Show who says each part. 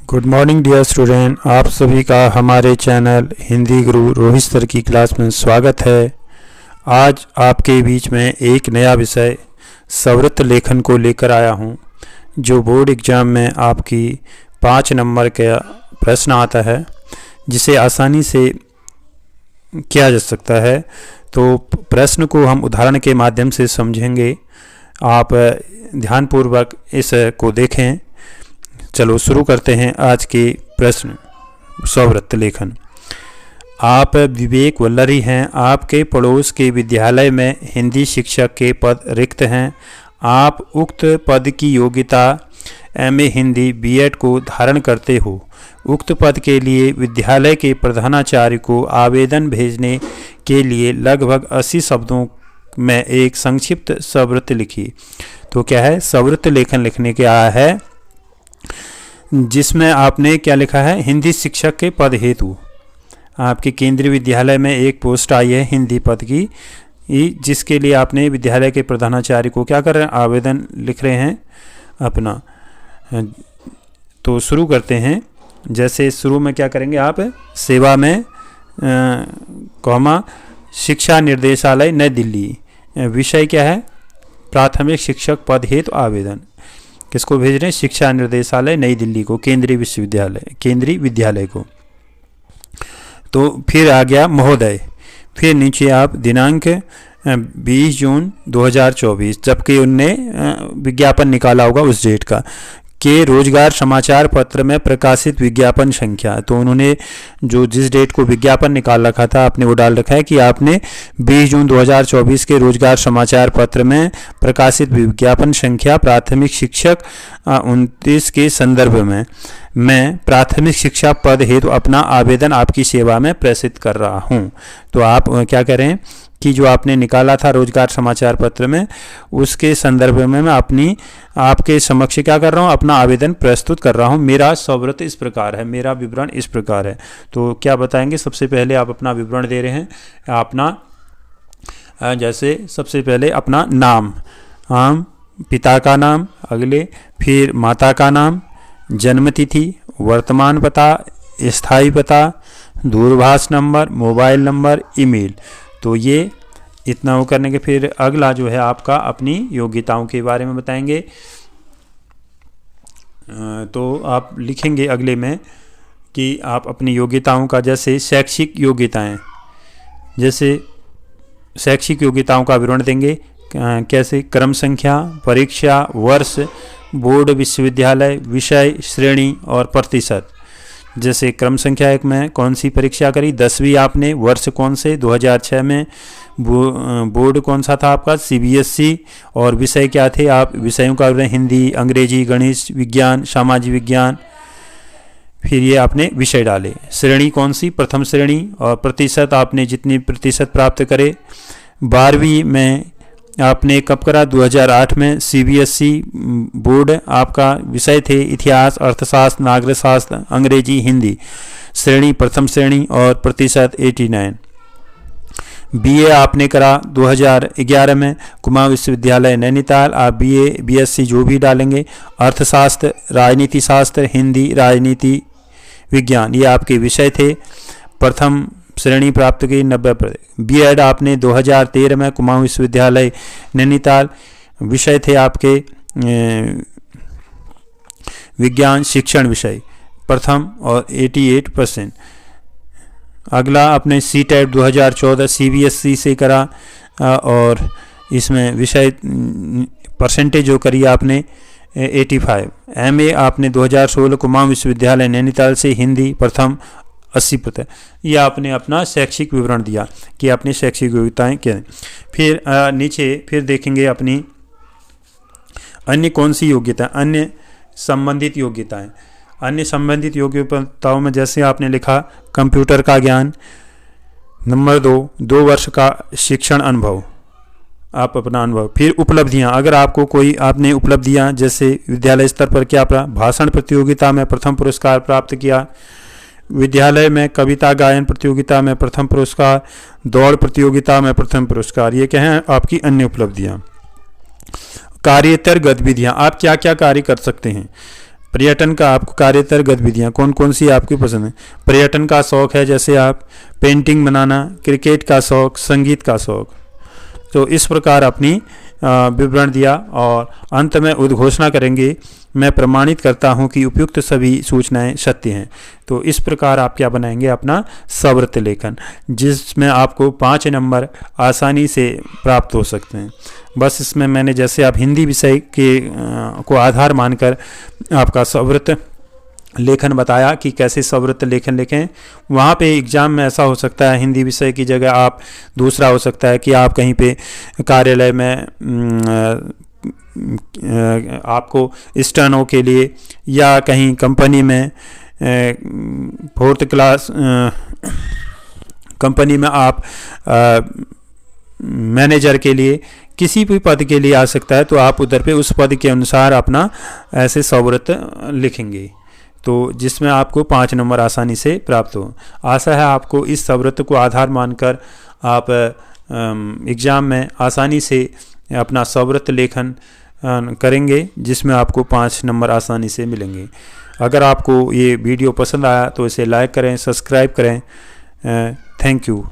Speaker 1: Good morning dear student, आप सभी का हमारे चैनल हिंदी गुरु रोहित सर की क्लास में स्वागत है। आज आपके बीच में एक नया विषय संवृत्त लेखन को लेकर आया हूं, जो बोर्ड एग्ज़ाम में आपकी 5 नंबर का प्रश्न आता है, जिसे आसानी से किया जा सकता है। तो प्रश्न को हम उदाहरण के माध्यम से समझेंगे। आप ध्यानपूर्वक इस को देखें। चलो शुरू करते हैं आज के प्रश्न। संवृत्त लेखन। आप विवेक वल्लरी हैं। आपके पड़ोस के विद्यालय में हिंदी शिक्षक के पद रिक्त हैं। आप उक्त पद की योग्यता एमए हिंदी बीएड को धारण करते हो। उक्त पद के लिए विद्यालय के प्रधानाचार्य को आवेदन भेजने के लिए लगभग 80 शब्दों में एक संक्षिप्त संवृत्त लिखी। तो क्या है, संवृत्त लेखन लिखने के आया है, जिसमें आपने क्या लिखा है, हिंदी शिक्षक के पद हेतु आपके केंद्रीय विद्यालय में एक पोस्ट आई है हिंदी पद की, जिसके लिए आपने विद्यालय के प्रधानाचार्य को क्या कर रहे हैं, आवेदन लिख रहे हैं अपना। तो शुरू करते हैं। जैसे शुरू में क्या करेंगे आप, सेवा में कॉमा शिक्षा निर्देशालय नई दिल्ली। विषय क्या है, प्राथमिक शिक्षक पद हेतु आवेदन। किसको भेज रहे हैं, शिक्षा निर्देशालय नई दिल्ली को, केंद्रीय विश्वविद्यालय, केंद्रीय विद्यालय को। तो फिर आ गया महोदय। फिर नीचे आप दिनांक 20 जून 2024, जबकि उनने विज्ञापन निकाला होगा उस डेट का, के रोजगार समाचार पत्र में प्रकाशित विज्ञापन संख्या। तो उन्होंने जो जिस डेट को विज्ञापन निकाल रखा था, आपने वो डाल रखा है कि आपने 20 जून 2024 के रोजगार समाचार पत्र में प्रकाशित विज्ञापन संख्या प्राथमिक शिक्षक 29 के संदर्भ में मैं प्राथमिक शिक्षा पद हेतु अपना आवेदन आपकी सेवा में प्रेषित कर रहा हूँ। तो आप क्या करें कि जो आपने निकाला था रोजगार समाचार पत्र में, उसके संदर्भ में मैं आपके समक्ष क्या कर रहा हूँ, अपना आवेदन प्रस्तुत कर रहा हूँ। मेरा संवृत्त इस प्रकार है, मेरा विवरण इस प्रकार है। तो क्या बताएंगे, सबसे पहले आप अपना विवरण दे रहे हैं अपना। जैसे सबसे पहले अपना नाम, पिता का नाम, अगले फिर माता का नाम, जन्मतिथि, वर्तमान पता, स्थायी पता, दूरभाष नंबर, मोबाइल नंबर, ईमेल। तो ये इतना वो करने के फिर अगला जो है आपका अपनी योग्यताओं के बारे में बताएंगे। तो आप लिखेंगे अगले में कि आप अपनी योग्यताओं का, जैसे शैक्षिक योग्यताएं, जैसे शैक्षिक योग्यताओं का विवरण देंगे। कैसे, क्रम संख्या, परीक्षा, वर्ष, बोर्ड, विश्वविद्यालय, विषय, श्रेणी और प्रतिशत। जैसे क्रम संख्या 1 में कौन सी परीक्षा करी, 10वीं आपने, वर्ष कौन से, 2006 में, बोर्ड कौन सा था आपका, सीबीएसई, और विषय क्या थे, आप विषयों का हिंदी, अंग्रेजी, गणित, विज्ञान, सामाजिक विज्ञान। फिर ये आपने विषय डाले। श्रेणी कौन सी, प्रथम श्रेणी, और प्रतिशत आपने जितनी प्रतिशत प्राप्त करे। 12वीं में आपने कब करा, 2008 में, सीबीएसई बोर्ड, आपका विषय थे इतिहास, अर्थशास्त्र, नागरिक शास्त्र, अंग्रेजी, हिंदी। श्रेणी प्रथम श्रेणी और प्रतिशत 89। बीए आपने करा 2011 में, कुमाऊं विश्वविद्यालय नैनीताल। आप बीए बीएससी जो भी डालेंगे, अर्थशास्त्र, राजनीति शास्त्र, हिंदी, राजनीति विज्ञान, ये आपके विषय थे। प्रथम श्रेणी प्राप्त की 90%। बीएड आपने 2013 में, कुमाऊं विश्वविद्यालय नैनीताल, विषय थे आपके विज्ञान शिक्षण विषय, प्रथम और 88%। अगला आपने सीटेट 2014 सीबीएसई से करा, और इसमें विषय परसेंटेज जो करी आपने 85। एमए आपने 2016 कुमाऊं विश्वविद्यालय नैनीताल से, हिंदी प्रथम 80%। यह आपने अपना शैक्षिक विवरण दिया कि अपनी शैक्षिक योग्यताएं क्या हैं। फिर नीचे फिर देखेंगे अपनी अन्य कौन सी योग्यता, अन्य संबंधित योग्यताएं। अन्य संबंधित योग्यताओं में जैसे आपने लिखा कंप्यूटर का ज्ञान। नंबर 2 वर्ष का शिक्षण अनुभव, आप अपना अनुभव। फिर उपलब्धियां, अगर आपको कोई आपने उपलब्धियां जैसे विद्यालय स्तर पर क्या प्राप्त, भाषण प्रतियोगिता में प्रथम पुरस्कार प्राप्त किया, विद्यालय में कविता गायन प्रतियोगिता में प्रथम पुरस्कार, दौड़ प्रतियोगिता में प्रथम पुरस्कार। ये क्या है आपकी अन्य उपलब्धियां। कार्यतर गतिविधियां, आप क्या क्या कार्य कर सकते हैं। पर्यटन का आपको कार्यतर गतिविधियाँ कौन कौन सी आपकी पसंद है। पर्यटन का शौक़ है, जैसे आप पेंटिंग बनाना, क्रिकेट का शौक़, संगीत का शौक़। तो इस प्रकार अपनी विवरण दिया और अंत में उद्घोषणा करेंगे, मैं प्रमाणित करता हूं कि उपयुक्त सभी सूचनाएं सत्य हैं। तो इस प्रकार आप क्या बनाएंगे, अपना सवृत्त लेखन, जिसमें आपको 5 नंबर आसानी से प्राप्त हो सकते हैं। बस इसमें मैंने जैसे आप हिंदी विषय के को आधार मानकर आपका सवृत्त लेखन बताया कि कैसे सवृत्त लेखन लिखें। वहाँ पे एग्ज़ाम में ऐसा हो सकता है, हिंदी विषय की जगह आप दूसरा हो सकता है कि आप कहीं पे कार्यालय में आपको स्टेनो के लिए या कहीं कंपनी में 4th क्लास कंपनी में आप मैनेजर के लिए किसी भी पद के लिए आ सकता है, तो आप उधर पे उस पद के अनुसार अपना ऐसे सवृत्त लिखेंगे, तो जिसमें आपको 5 नंबर आसानी से प्राप्त हो। आशा है आपको इस सवृत्त को आधार मानकर आप एग्ज़ाम में आसानी से अपना सवृत्त लेखन करेंगे, जिसमें आपको 5 नंबर आसानी से मिलेंगे। अगर आपको ये वीडियो पसंद आया तो इसे लाइक करें, सब्सक्राइब करें। Thank you.